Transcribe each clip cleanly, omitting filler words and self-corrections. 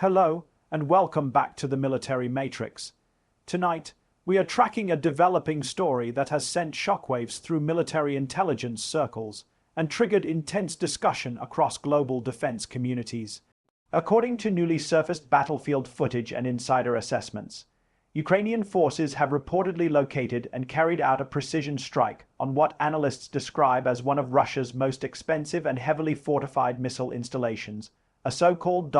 Hello, and welcome back to the Military Matrix. Tonight, we are tracking a developing story that has sent shockwaves through military intelligence circles and triggered intense discussion across global defense communities. According to newly surfaced battlefield footage and insider assessments, Ukrainian forces have reportedly located and carried out a precision strike on what analysts describe as one of Russia's most expensive and heavily fortified missile installations, a so-called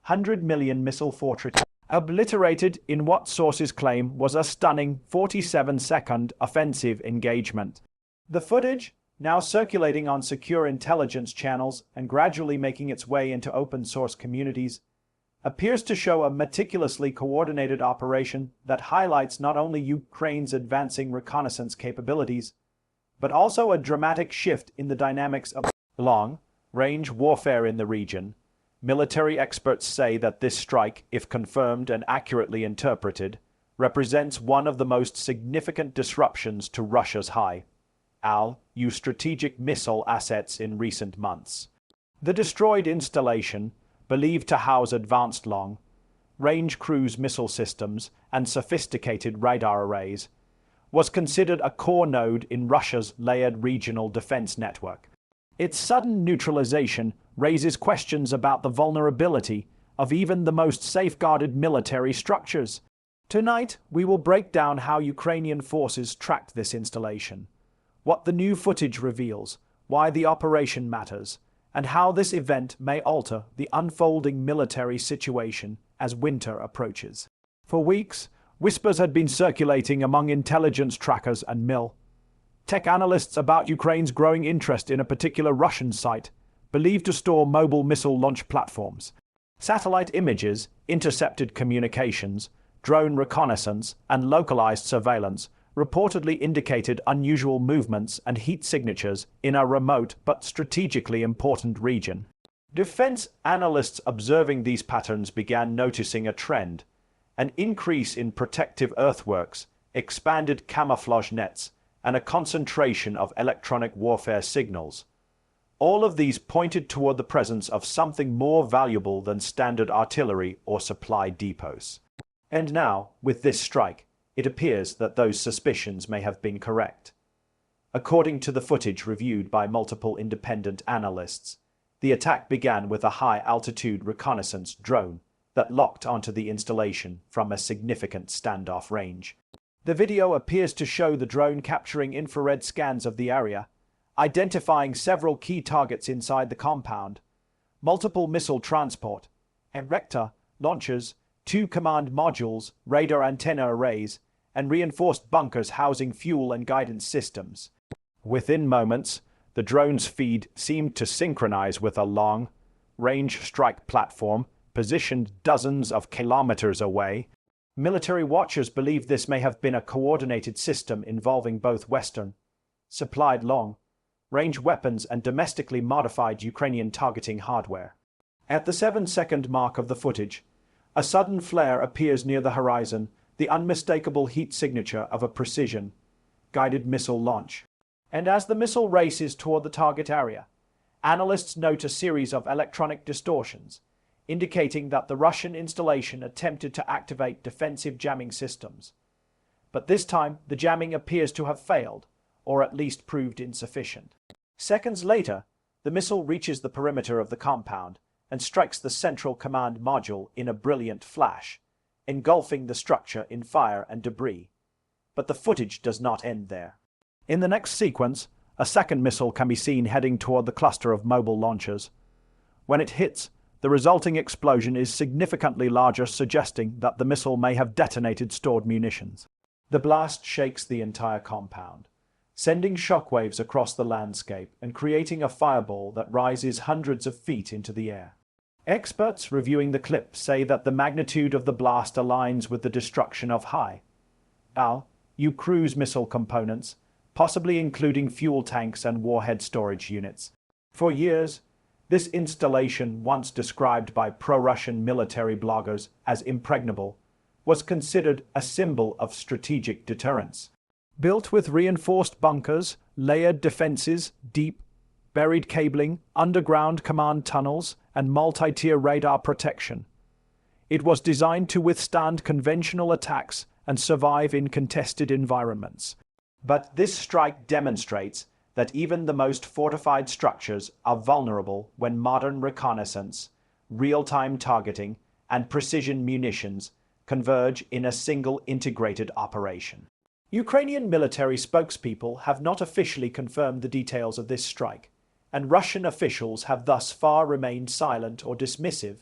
$100 million missile fortress, obliterated in what sources claim was a stunning 47-second offensive engagement. The footage, now circulating on secure intelligence channels and gradually making its way into open-source communities, appears to show a meticulously coordinated operation that highlights not only Ukraine's advancing reconnaissance capabilities, but also a dramatic shift in the dynamics of long-range warfare in the region. Military experts say that this strike, if confirmed and accurately interpreted, represents one of the most significant disruptions to Russia's high-altitude strategic missile assets in recent months. The destroyed installation, believed to house advanced long-range cruise missile systems and sophisticated radar arrays, was considered a core node in Russia's layered regional defense network. Its sudden neutralization raises questions about the vulnerability of even the most safeguarded military structures. Tonight, we will break down how Ukrainian forces tracked this installation, what the new footage reveals, why the operation matters, and how this event may alter the unfolding military situation as winter approaches. For weeks, whispers had been circulating among intelligence trackers and tech analysts about Ukraine's growing interest in a particular Russian site, believed to store mobile missile launch platforms. Satellite images, intercepted communications, drone reconnaissance, and localized surveillance reportedly indicated unusual movements and heat signatures in a remote but strategically important region. Defense analysts observing these patterns began noticing a trend: an increase in protective earthworks, expanded camouflage nets, and a concentration of electronic warfare signals. All of these pointed toward the presence of something more valuable than standard artillery or supply depots. And now, with this strike, it appears that those suspicions may have been correct. According to the footage reviewed by multiple independent analysts, the attack began with a high-altitude reconnaissance drone that locked onto the installation from a significant standoff range. The video appears to show the drone capturing infrared scans of the area, identifying several key targets inside the compound: multiple missile transport, erector launchers, 2 command modules, radar antenna arrays, and reinforced bunkers housing fuel and guidance systems. Within moments, the drone's feed seemed to synchronize with a long-range strike platform positioned dozens of kilometers away. Military watchers believe this may have been a coordinated system involving both Western-supplied long-range weapons and domestically modified Ukrainian targeting hardware. At the 7-second mark of the footage, a sudden flare appears near the horizon, the unmistakable heat signature of a precision-guided missile launch. And as the missile races toward the target area, analysts note a series of electronic distortions, indicating that the Russian installation attempted to activate defensive jamming systems. But this time, the jamming appears to have failed, or at least proved insufficient. Seconds later, the missile reaches the perimeter of the compound and strikes the central command module in a brilliant flash, engulfing the structure in fire and debris. But the footage does not end there. In the next sequence, a second missile can be seen heading toward the cluster of mobile launchers. When it hits, the resulting explosion is significantly larger, suggesting that the missile may have detonated stored munitions. The blast shakes the entire compound, sending shockwaves across the landscape and creating a fireball that rises hundreds of feet into the air. Experts reviewing the clip say that the magnitude of the blast aligns with the destruction of high-altitude cruise missile components, possibly including fuel tanks and warhead storage units. For years, this installation, once described by pro-Russian military bloggers as impregnable, was considered a symbol of strategic deterrence. Built with reinforced bunkers, layered defenses, deep, buried cabling, underground command tunnels, and multi-tier radar protection. It was designed to withstand conventional attacks and survive in contested environments. But this strike demonstrates that even the most fortified structures are vulnerable when modern reconnaissance, real-time targeting, and precision munitions converge in a single integrated operation. Ukrainian military spokespeople have not officially confirmed the details of this strike, and Russian officials have thus far remained silent or dismissive,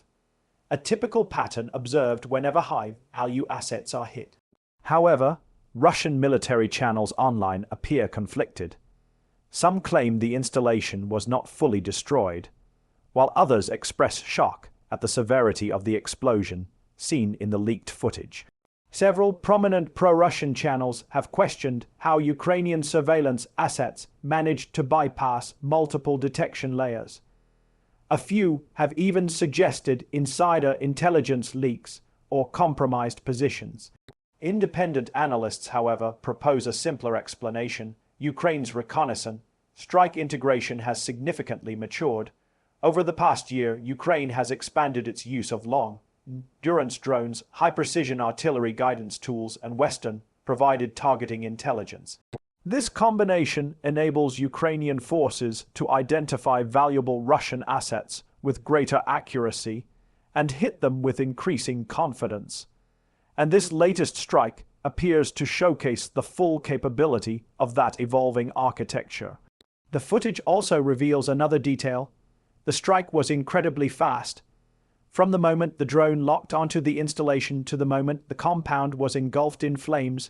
a typical pattern observed whenever high-value assets are hit. However, Russian military channels online appear conflicted. Some claim the installation was not fully destroyed, while others express shock at the severity of the explosion seen in the leaked footage. Several prominent pro-Russian channels have questioned how Ukrainian surveillance assets managed to bypass multiple detection layers. A few have even suggested insider intelligence leaks or compromised positions. Independent analysts, however, propose a simpler explanation. Ukraine's reconnaissance strike integration has significantly matured. Over the past year, Ukraine has expanded its use of long-endurance drones, high-precision artillery guidance tools, and Western-provided targeting intelligence. This combination enables Ukrainian forces to identify valuable Russian assets with greater accuracy and hit them with increasing confidence. And this latest strike appears to showcase the full capability of that evolving architecture. The footage also reveals another detail. The strike was incredibly fast. From the moment the drone locked onto the installation to the moment the compound was engulfed in flames,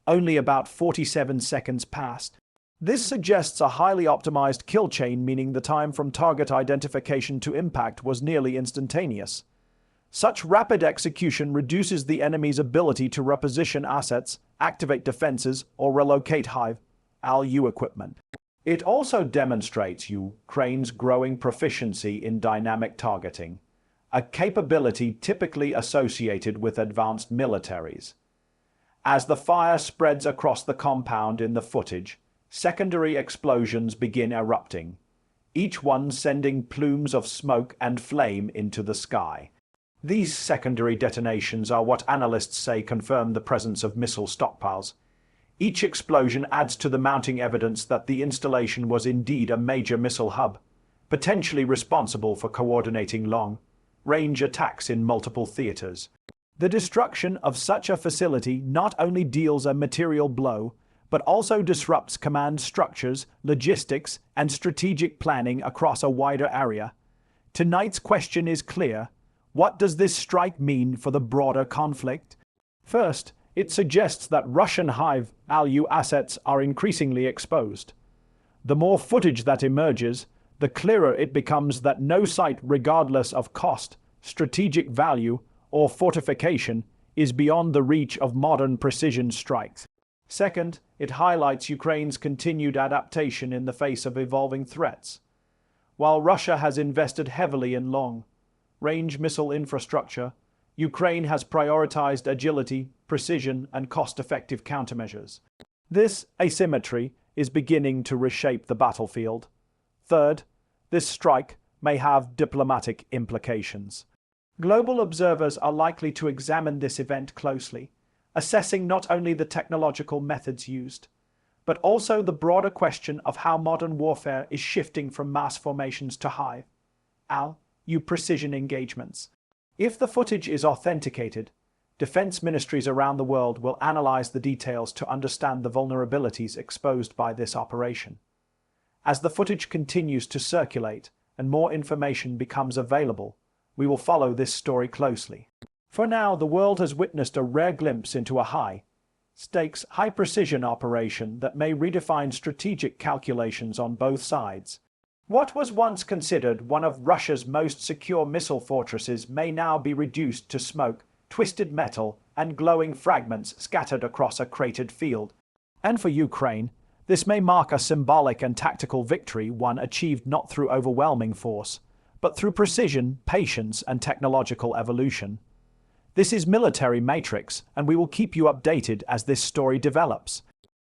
only about 47 seconds passed. This suggests a highly optimized kill chain, meaning the time from target identification to impact was nearly instantaneous. Such rapid execution reduces the enemy's ability to reposition assets, activate defenses, or relocate high-value equipment. It also demonstrates Ukraine's growing proficiency in dynamic targeting, a capability typically associated with advanced militaries. As the fire spreads across the compound in the footage, secondary explosions begin erupting, each one sending plumes of smoke and flame into the sky. These secondary detonations are what analysts say confirm the presence of missile stockpiles. Each explosion adds to the mounting evidence that the installation was indeed a major missile hub, potentially responsible for coordinating long-range attacks in multiple theaters. The destruction of such a facility not only deals a material blow, but also disrupts command structures, logistics, and strategic planning across a wider area. Tonight's question is clear. What does this strike mean for the broader conflict? First, it suggests that Russian high-value assets are increasingly exposed. The more footage that emerges, the clearer it becomes that no site, regardless of cost, strategic value, or fortification, is beyond the reach of modern precision strikes. Second, it highlights Ukraine's continued adaptation in the face of evolving threats. While Russia has invested heavily in long-range missile infrastructure, Ukraine has prioritized agility, precision, and cost-effective countermeasures. This asymmetry is beginning to reshape the battlefield. Third, this strike may have diplomatic implications. Global observers are likely to examine this event closely, assessing not only the technological methods used, but also the broader question of how modern warfare is shifting from mass formations to high-value precision engagements. If the footage is authenticated, defense ministries around the world will analyze the details to understand the vulnerabilities exposed by this operation. As the footage continues to circulate and more information becomes available, we will follow this story closely. For now, the world has witnessed a rare glimpse into a high-stakes, high-precision operation that may redefine strategic calculations on both sides. What was once considered one of Russia's most secure missile fortresses may now be reduced to smoke, twisted metal, and glowing fragments scattered across a cratered field. And for Ukraine, this may mark a symbolic and tactical victory, one achieved not through overwhelming force, but through precision, patience, and technological evolution. This is Military Matrix, and we will keep you updated as this story develops.